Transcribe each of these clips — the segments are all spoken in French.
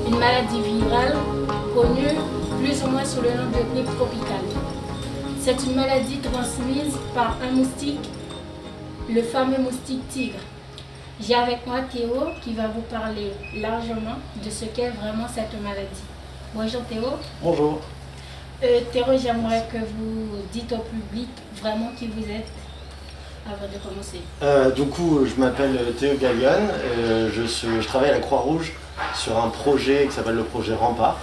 une maladie virale connue plus ou moins sous le nom de grippe tropicale. C'est une maladie transmise par un moustique, le fameux moustique tigre. J'ai avec moi Théo qui va vous parler largement de ce qu'est vraiment cette maladie. Bonjour Théo. Bonjour. Théo, j'aimerais que vous dites au public vraiment qui vous êtes avant de commencer. Je m'appelle Théo Gallion, je travaille à la Croix-Rouge sur un projet qui s'appelle le projet Rempart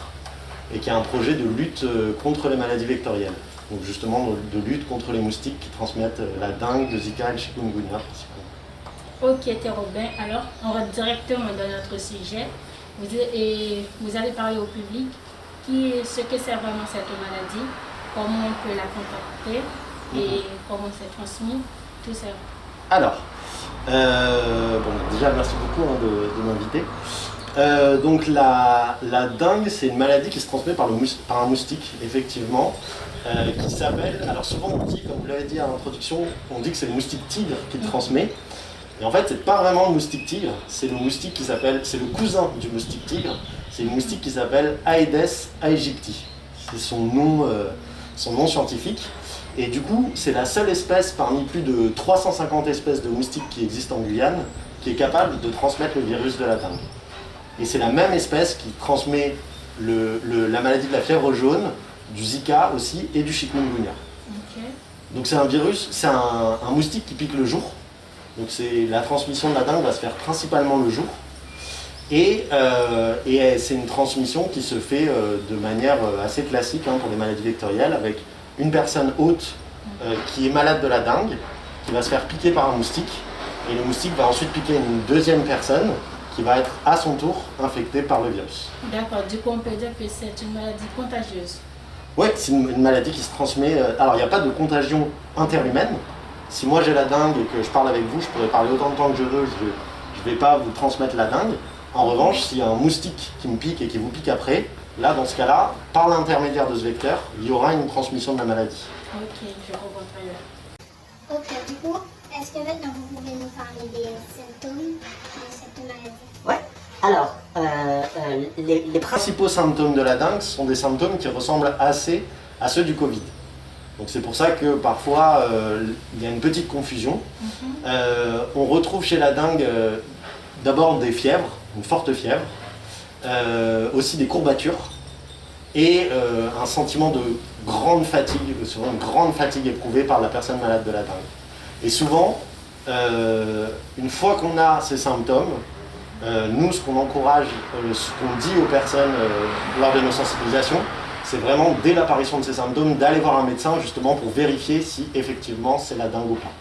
et qui est un projet de lutte contre les maladies vectorielles. Donc justement de lutte contre les moustiques qui transmettent la dengue, le Zika et le chikungunya principalement. Ok Théo, alors on va directement dans notre sujet. Vous allez parler au public ce que c'est vraiment cette maladie, comment on peut la contacter et comment c'est transmis, tout ça. Alors, déjà merci beaucoup de m'inviter. Donc la dengue, c'est une maladie qui se transmet par un moustique, effectivement, qui s'appelle, alors souvent on dit, comme vous l'avez dit à l'introduction, on dit que c'est le moustique tigre qui le transmet. Et en fait, c'est pas vraiment le moustique tigre, c'est le moustique qui s'appelle, c'est le cousin du moustique tigre, c'est une moustique qui s'appelle Aedes aegypti. C'est son nom scientifique. Et du coup, c'est la seule espèce parmi plus de 350 espèces de moustiques qui existent en Guyane qui est capable de transmettre le virus de la dengue. Et c'est la même espèce qui transmet la maladie de la fièvre jaune, du Zika aussi et du chikungunya. Okay. Donc c'est un virus, c'est un moustique qui pique le jour. Donc la transmission de la dengue va se faire principalement le jour. Et c'est une transmission qui se fait de manière assez classique pour les maladies vectorielles, avec une personne hôte qui est malade de la dengue, qui va se faire piquer par un moustique, et le moustique va ensuite piquer une deuxième personne qui va être à son tour infectée par le virus. D'accord, du coup on peut dire que c'est une maladie contagieuse. Oui, c'est une maladie qui se transmet. Alors il n'y a pas de contagion interhumaine. Si moi j'ai la dengue et que je parle avec vous, je pourrais parler autant de temps que je veux, je ne vais pas vous transmettre la dengue. En revanche, s'il y a un moustique qui me pique et qui vous pique après, là, dans ce cas-là, par l'intermédiaire de ce vecteur, il y aura une transmission de la maladie. Ok, je comprends très bien. Ok, du coup, est-ce que maintenant vous pouvez nous parler des symptômes de cette maladie? Ouais. Alors, les principaux symptômes de la dengue sont des symptômes qui ressemblent assez à ceux du Covid. Donc c'est pour ça que parfois il y a une petite confusion. On retrouve chez la dengue d'abord des fièvres, une forte fièvre, aussi des courbatures et un sentiment de grande fatigue, souvent une grande fatigue éprouvée par la personne malade de la dengue. Et souvent, une fois qu'on a ces symptômes, nous, ce qu'on encourage, ce qu'on dit aux personnes lors de nos sensibilisations, c'est vraiment, dès l'apparition de ces symptômes, d'aller voir un médecin justement pour vérifier si effectivement c'est la dengue ou pas.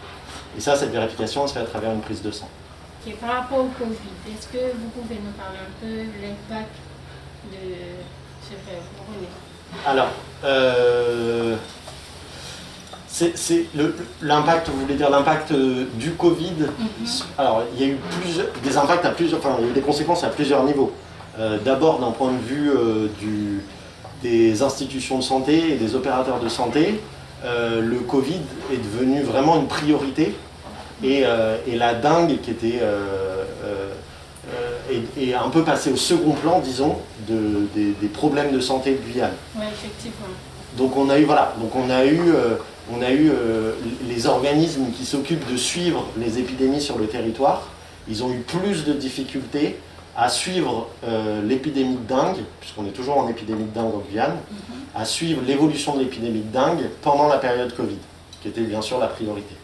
Et ça, cette vérification, elle se fait à travers une prise de sang. Okay, par rapport au Covid, est-ce que vous pouvez nous parler un peu de l'impact de ce virus? Alors, l'impact, vous voulez dire l'impact du Covid? Alors, il y a eu des impacts il y a eu des conséquences à plusieurs niveaux. D'abord, d'un point de vue des institutions de santé et des opérateurs de santé, le Covid est devenu vraiment une priorité et la dengue qui était est un peu passée au second plan, disons, des problèmes de santé de Guyane. Oui, effectivement. Donc on a eu les organismes qui s'occupent de suivre les épidémies sur le territoire. Ils ont eu plus de difficultés à suivre l'épidémie de dengue, puisqu'on est toujours en épidémie de dengue en Guyane, à suivre l'évolution de l'épidémie de dengue pendant la période Covid, qui était bien sûr la priorité.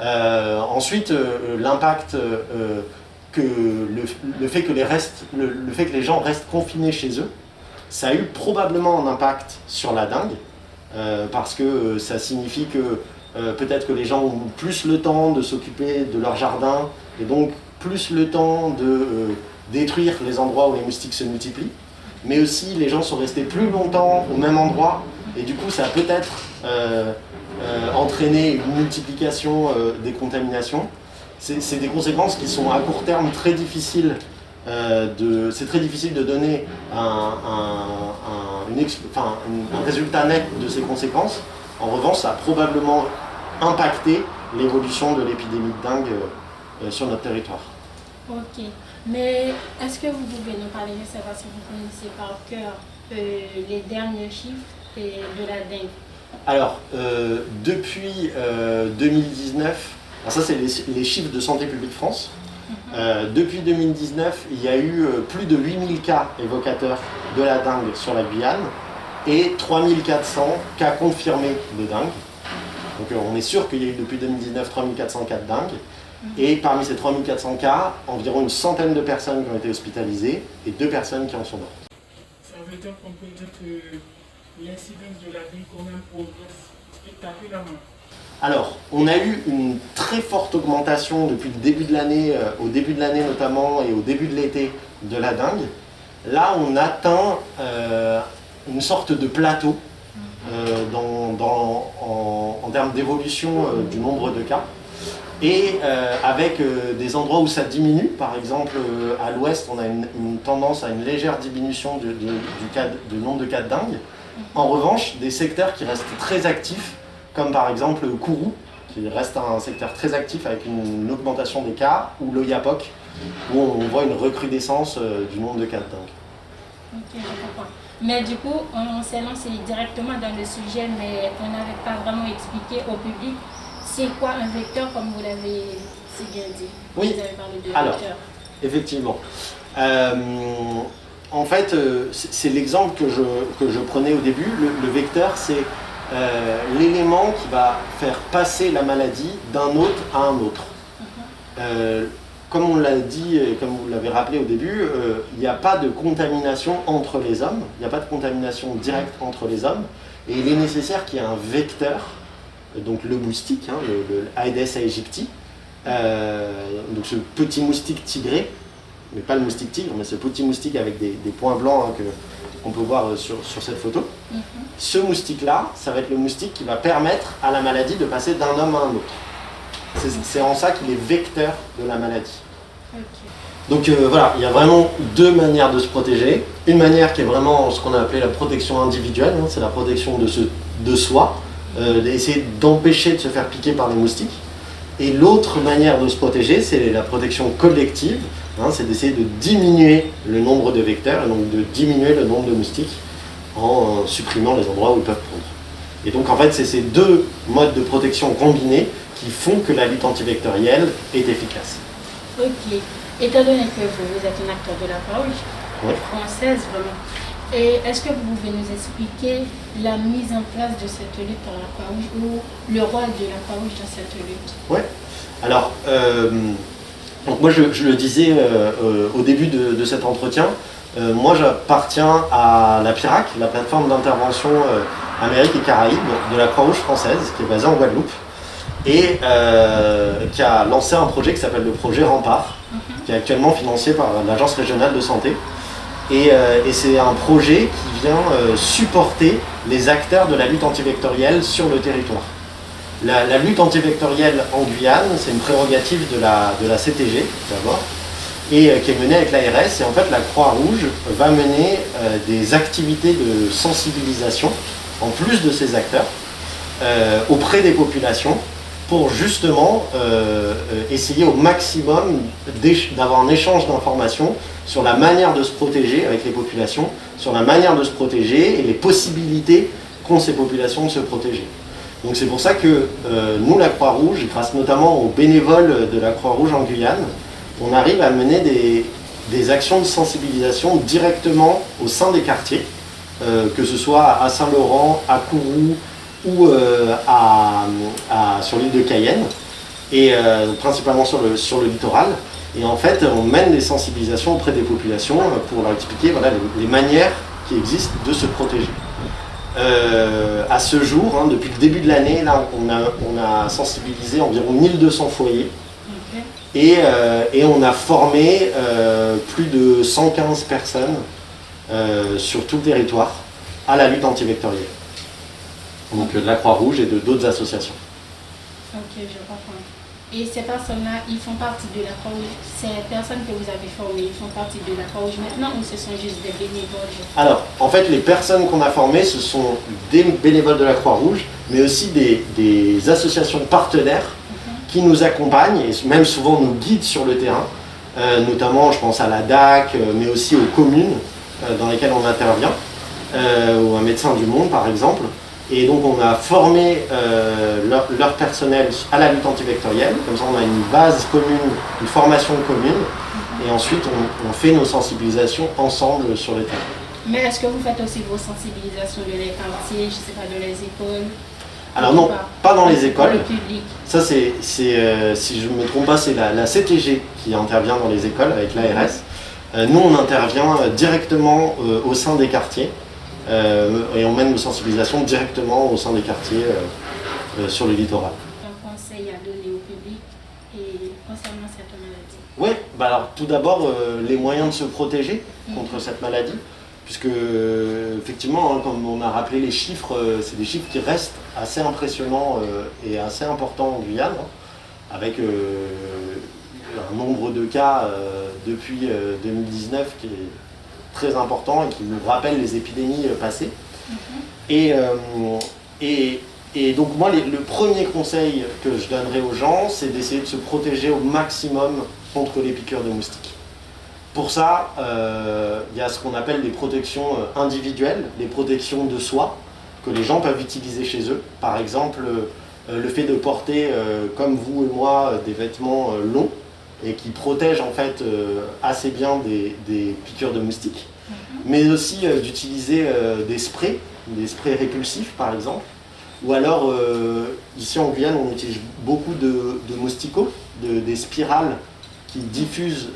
Ensuite, l'impact que le fait que les gens restent confinés chez eux, ça a eu probablement un impact sur la dengue, parce que ça signifie que peut-être que les gens ont plus le temps de s'occuper de leur jardin, et donc plus le temps de détruire les endroits où les moustiques se multiplient, mais aussi les gens sont restés plus longtemps au même endroit, et du coup ça a peut-être entraîné une multiplication des contaminations. C'est des conséquences qui sont à court terme très difficiles. C'est très difficile de donner un résultat net de ces conséquences. En revanche, ça a probablement impacté l'évolution de l'épidémie de dengue sur notre territoire. Ok. Mais est-ce que vous pouvez nous parler, je ne sais pas si vous connaissez par cœur les derniers chiffres de la dengue? Alors, depuis 2019, alors ça c'est les chiffres de Santé publique France. Depuis 2019, il y a eu plus de 8000 cas évocateurs de la dengue sur la Guyane et 3400 cas confirmés de dengue. Donc on est sûr qu'il y a eu depuis 2019 3400 cas de dengue. Et parmi ces 3400 cas, environ une centaine de personnes qui ont été hospitalisées et 2 personnes qui en sont mortes. Ça veut dire qu'on peut dire que l'incidence de la dengue quand même progresse spectaculairement. Alors, on a eu une très forte augmentation depuis le début de l'année, au début de l'année notamment et au début de l'été de la dengue. Là, on atteint une sorte de plateau en termes d'évolution du nombre de cas. Et avec des endroits où ça diminue, par exemple à l'ouest, on a une tendance à une légère diminution du nombre de cas de dengue. En revanche, des secteurs qui restent très actifs, comme par exemple Kourou, qui reste un secteur très actif avec une augmentation des cas, ou l'Oyapock, où on voit une recrudescence du nombre de cas de dengue. Ok, je comprends. Mais du coup, on s'est lancé directement dans le sujet, mais on n'avait pas vraiment expliqué au public c'est quoi un vecteur, comme vous l'avez si bien dit. Oui, vous avez parlé de alors, vecteur. Effectivement. En fait, c'est l'exemple que je prenais au début. Le vecteur, c'est l'élément qui va faire passer la maladie d'un hôte à un autre. Comme on l'a dit et comme vous l'avez rappelé au début, il n'y a pas de contamination entre les hommes, il n'y a pas de contamination directe entre les hommes, et il est nécessaire qu'il y ait un vecteur, donc le moustique, hein, le Aedes aegypti, donc ce petit moustique tigré, mais pas le moustique tigre, mais ce petit moustique avec des points blancs hein, qu'on peut voir sur cette photo. Ce moustique-là, ça va être le moustique qui va permettre à la maladie de passer d'un homme à un autre. C'est en ça qu'il est vecteur de la maladie. Donc voilà, il y a vraiment 2 manières de se protéger. Une manière qui est vraiment ce qu'on a appelé la protection individuelle, hein, c'est la protection de soi, d'essayer d'empêcher de se faire piquer par les moustiques. Et l'autre manière de se protéger, c'est la protection collective, hein, c'est d'essayer de diminuer le nombre de vecteurs et donc de diminuer le nombre de moustiques en supprimant les endroits où ils peuvent pondre. Et donc en fait, c'est ces 2 modes de protection combinés qui font que la lutte antivectorielle est efficace. Ok. Étant donné que vous êtes un acteur de la Croix-Rouge, française vraiment, et est-ce que vous pouvez nous expliquer la mise en place de cette lutte par la Croix-Rouge ou le rôle de la Croix-Rouge dans cette lutte? Oui. Alors, donc moi je le disais au début de cet entretien, moi j'appartiens à la PIRAC, la plateforme d'intervention Amérique et Caraïbes de la Croix-Rouge française, qui est basée en Guadeloupe, et qui a lancé un projet qui s'appelle le projet Rempart, qui est actuellement financé par l'Agence régionale de santé. Et c'est un projet qui vient supporter les acteurs de la lutte antivectorielle sur le territoire. La lutte antivectorielle en Guyane, c'est une prérogative de la CTG d'abord, et qui est menée avec l'ARS. Et en fait, la Croix-Rouge va mener des activités de sensibilisation, en plus de ces acteurs, auprès des populations, pour justement essayer au maximum d'avoir un échange d'informations sur la manière de se protéger avec les populations, sur la manière de se protéger et les possibilités qu'ont ces populations de se protéger. Donc c'est pour ça que nous, la Croix-Rouge, grâce notamment aux bénévoles de la Croix-Rouge en Guyane, on arrive à mener des actions de sensibilisation directement au sein des quartiers, que ce soit à Saint-Laurent, à Kourou, ou sur l'île de Cayenne, et principalement sur le littoral. Et en fait, on mène des sensibilisations auprès des populations pour leur expliquer voilà, les manières qui existent de se protéger. À ce jour, hein, depuis le début de l'année, là, on a sensibilisé environ 1200 foyers, et on a formé plus de 115 personnes sur tout le territoire à la lutte antivectorielle. Donc de la Croix-Rouge et d'autres associations. Ok, je comprends. Et ces personnes-là, ils font partie de la Croix-Rouge. Ces personnes que vous avez formées, ils font partie de la Croix-Rouge maintenant ou ce sont juste des bénévoles? Alors, en fait, les personnes qu'on a formées, ce sont des bénévoles de la Croix-Rouge, mais aussi des associations partenaires qui nous accompagnent et même souvent nous guident sur le terrain notamment je pense à la DAC, mais aussi aux communes dans lesquelles on intervient, ou un médecin du monde par exemple. Et donc on a formé leur personnel à la lutte antivectorielle, comme ça on a une base commune, une formation commune, et ensuite on fait nos sensibilisations ensemble sur le terrain. Mais est-ce que vous faites aussi vos sensibilisations dans les quartiers, je ne sais pas, dans les écoles? Alors non, pas dans les écoles. Le public. Ça c'est si je ne me trompe pas, c'est la CTG qui intervient dans les écoles avec l'ARS. Nous on intervient directement au sein des quartiers et on mène nos sensibilisations directement au sein des quartiers sur le littoral. Un conseil à donner au public et concernant cette maladie? Oui, bah alors tout d'abord les moyens de se protéger contre cette maladie. Puisque, effectivement, hein, comme on a rappelé les chiffres, c'est des chiffres qui restent assez impressionnants et assez importants en Guyane, hein, avec un nombre de cas depuis 2019 qui est très important et qui nous rappelle les épidémies passées. Et donc moi, le premier conseil que je donnerais aux gens, c'est d'essayer de se protéger au maximum contre les piqûres de moustiques. Pour ça, il y a ce qu'on appelle des protections individuelles, des protections de soi, que les gens peuvent utiliser chez eux. Par exemple, le fait de porter, comme vous et moi, des vêtements longs et qui protègent en fait assez bien des piqûres de moustiques. Mais aussi d'utiliser des sprays répulsifs par exemple. Ou alors, ici en Guyane, on utilise beaucoup de mousticots, des spirales qui diffuse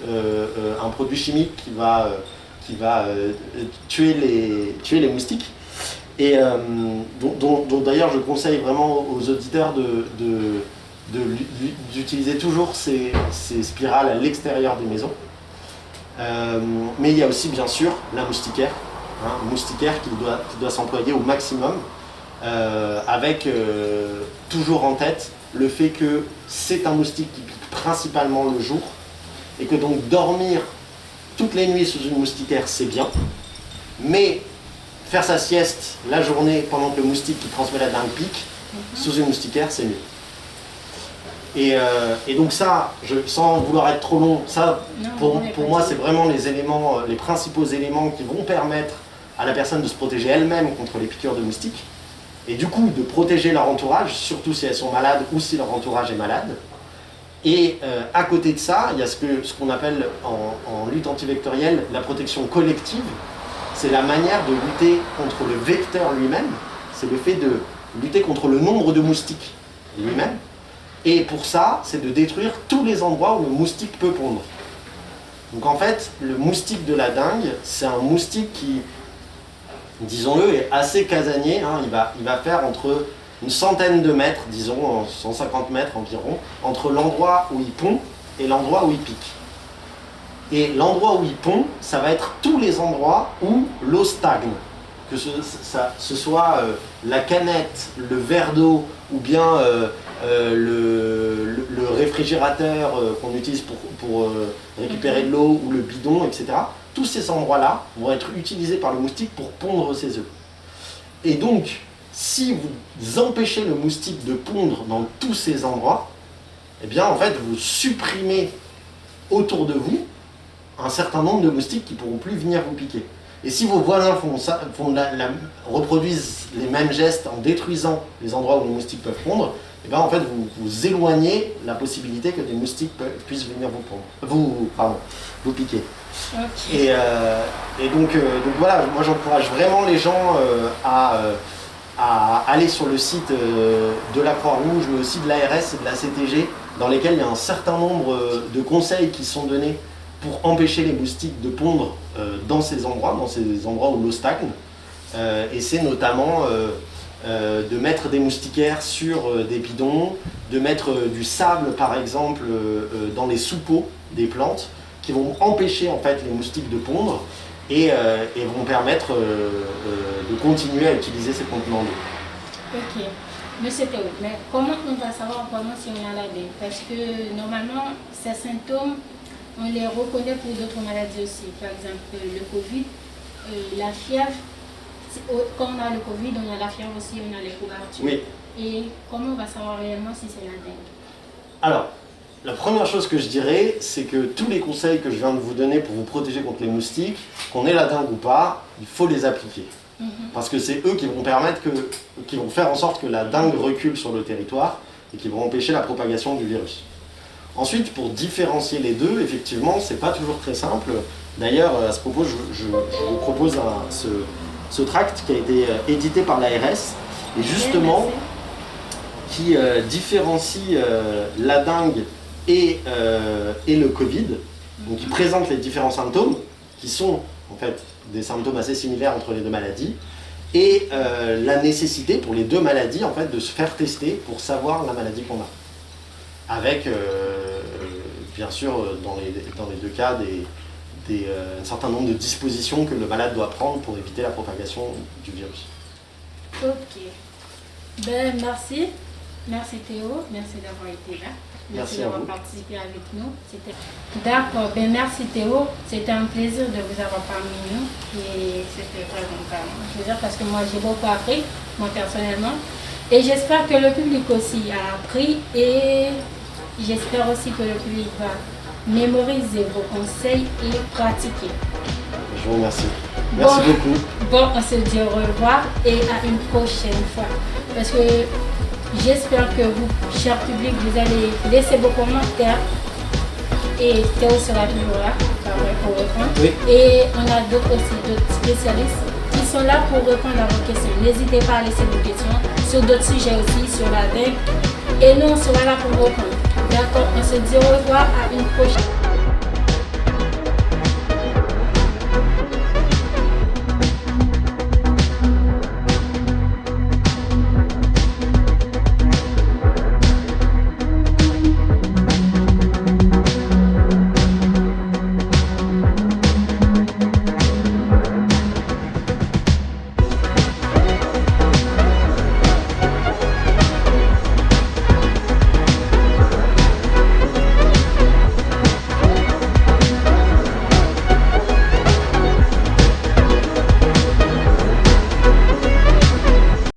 un produit chimique qui va tuer les moustiques. Et dont d'ailleurs je conseille vraiment aux auditeurs d'utiliser toujours ces spirales à l'extérieur des maisons. Mais il y a aussi bien sûr la moustiquaire, hein, moustiquaire qui doit s'employer au maximum, avec toujours en tête le fait que c'est un moustique qui pique principalement le jour, et que donc dormir toutes les nuits sous une moustiquaire c'est bien, mais faire sa sieste la journée pendant que le moustique qui transmet la dengue pique, sous une moustiquaire c'est mieux. Et donc ça, sans vouloir être trop long, ça pour moi c'est vraiment les principaux éléments qui vont permettre à la personne de se protéger elle-même contre les piqûres de moustiques, et du coup de protéger leur entourage, surtout si elles sont malades ou si leur entourage est malade. Et à côté de ça, il y a ce qu'on appelle en lutte antivectorielle la protection collective. C'est la manière de lutter contre le vecteur lui-même, c'est le fait de lutter contre le nombre de moustiques lui-même. Et pour ça, c'est de détruire tous les endroits où le moustique peut pondre. Donc en fait, le moustique de la dengue, c'est un moustique qui, disons-le, est assez casanier, hein. Il va faire entre une centaine de mètres, disons 150 mètres environ, entre l'endroit où il pond et l'endroit où il pique. Et l'endroit où il pond, ça va être tous les endroits où l'eau stagne. Que ce soit la canette, le verre d'eau, ou bien le réfrigérateur qu'on utilise pour récupérer de l'eau, ou le bidon, etc. Tous ces endroits-là vont être utilisés par le moustique pour pondre ses œufs. Et donc, si vous empêchez le moustique de pondre dans tous ces endroits, eh bien en fait vous supprimez autour de vous un certain nombre de moustiques qui ne pourront plus venir vous piquer. Et si vos voisins reproduisent les mêmes gestes en détruisant les endroits où les moustiques peuvent pondre, eh bien en fait vous éloignez la possibilité que des moustiques puissent venir vous piquer. Okay. Et donc voilà, moi j'encourage vraiment les gens à aller sur le site de la Croix-Rouge, mais aussi de l'ARS et de la CTG, dans lesquels il y a un certain nombre de conseils qui sont donnés pour empêcher les moustiques de pondre dans ces endroits où l'eau stagne. Et c'est notamment de mettre des moustiquaires sur des bidons, de mettre du sable par exemple dans les sous-pots des plantes, qui vont empêcher en fait les moustiques de pondre, et vont permettre de continuer à utiliser ces contenants d'eau. Ok. Monsieur Théo, mais comment on va savoir vraiment si on a la dengue? Parce que normalement, ces symptômes, on les reconnaît pour d'autres maladies aussi. Par exemple, le Covid, la fièvre. Quand on a le Covid, on a la fièvre aussi, on a les couvertures. Oui. Et comment on va savoir réellement si c'est la dengue? Alors, La première chose que je dirais, c'est que tous les conseils que je viens de vous donner pour vous protéger contre les moustiques, qu'on ait la dengue ou pas, il faut les appliquer. Parce que c'est eux qui vont qui vont faire en sorte que la dengue recule sur le territoire et qui vont empêcher la propagation du virus. Ensuite, pour différencier les deux, effectivement, c'est pas toujours très simple. D'ailleurs, à ce propos, je vous propose ce tract qui a été édité par l'ARS et justement qui différencie la dengue et le Covid, donc qui présente les différents symptômes qui sont en fait des symptômes assez similaires entre les deux maladies et la nécessité pour les deux maladies en fait de se faire tester pour savoir la maladie qu'on a. Avec bien sûr dans les deux cas un certain nombre de dispositions que le malade doit prendre pour éviter la propagation du virus. Ok. Ben merci. Merci Théo, merci d'avoir été là. Merci d'avoir participé avec nous. D'accord, ben merci Théo. C'était un plaisir de vous avoir parmi nous et c'était vraiment plaisir parce que moi j'ai beaucoup appris, moi personnellement. Et j'espère que le public aussi a appris et j'espère aussi que le public va mémoriser vos conseils et pratiquer. Je vous remercie. Merci beaucoup. Bon, on se dit au revoir et à une prochaine fois. Parce que j'espère que vous, cher public, vous allez laisser vos commentaires et Théo sera toujours là pour répondre. Oui. Et on a d'autres spécialistes qui sont là pour répondre à vos questions. N'hésitez pas à laisser vos questions sur d'autres sujets aussi, sur la dengue. Et nous, on sera là pour répondre. D'accord, on se dit au revoir, à une prochaine.